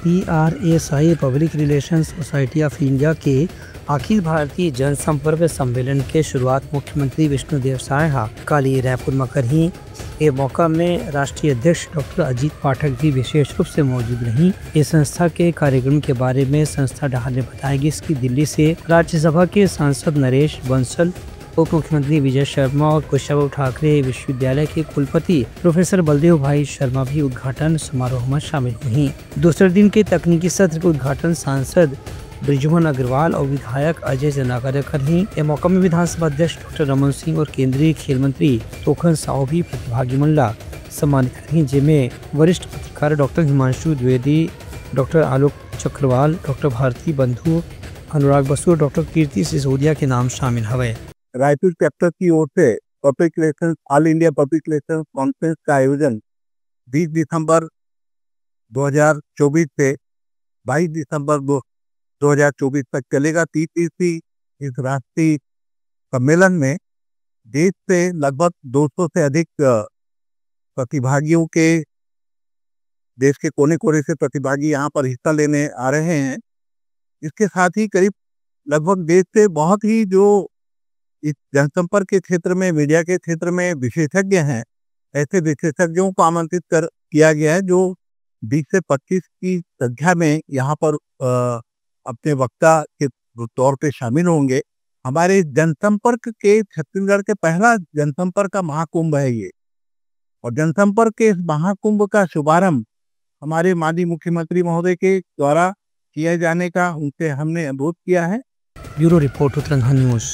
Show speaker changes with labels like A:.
A: PRSI public relations society of India के अखिल भारतीय जनसंपर्क सम्मेलन के शुरुआत मुख्यमंत्री विष्णुदेव साय कल रायपुर में करही। ये मौका में राष्ट्रीय अध्यक्ष डॉक्टर अजीत पाठक भी विशेष रूप से मौजूद रही। इस संस्था के कार्यक्रम के बारे में संस्था डाहर ने बताया कि इसकी दिल्ली से राज्यसभा के सांसद नरेश बंसल, उप मुख्यमंत्री विजय शर्मा और कुशाभाऊ ठाकरे विश्वविद्यालय के कुलपति प्रोफेसर बलदेव भाई शर्मा भी उद्घाटन समारोह में शामिल हुई। दूसरे दिन के तकनीकी सत्र का उद्घाटन सांसद ब्रिजमोहन अग्रवाल और विधायक अजय जनागर करही। इस मौका में विधानसभा अध्यक्ष डॉक्टर रमन सिंह और केंद्रीय खेल मंत्री तोखन साहू भी प्रतिभागी मनला सम्मानित करही, जिसमें वरिष्ठ पत्रकार डॉक्टर हिमांशु द्विवेदी, डॉक्टर आलोक चक्रवाल, डॉक्टर भारती बंधु, अनुराग बसु और डॉक्टर कीर्ति सिसोदिया के नाम शामिल हुए।
B: रायपुर चैप्टर की ओर से public relations all India public relations conference का आयोजन 20 दिसंबर 2024 से 22 दिसंबर 2024 तक चलेगा। तीसरी इस राष्ट्रीय सम्मेलन में देश से लगभग 200 से अधिक प्रतिभागियों के देश के कोने कोने से प्रतिभागी यहाँ पर हिस्सा लेने आ रहे हैं। इसके साथ ही करीब लगभग देश से बहुत ही जो इस जनसंपर्क के क्षेत्र में, मीडिया के क्षेत्र में विशेषज्ञ हैं, ऐसे विशेषज्ञों को आमंत्रित किया गया है जो 20 से 25 की संख्या में यहाँ पर अपने वक्ता के तौर पे शामिल होंगे। हमारे जनसंपर्क के छत्तीसगढ़ के पहला जनसंपर्क का महाकुंभ है ये, और जनसंपर्क के इस महाकुंभ का शुभारंभ हमारे माननीय मुख्यमंत्री महोदय के द्वारा किया जाने का उनसे हमने अनुरोध किया है।
A: Bureau report Uttarakhand news.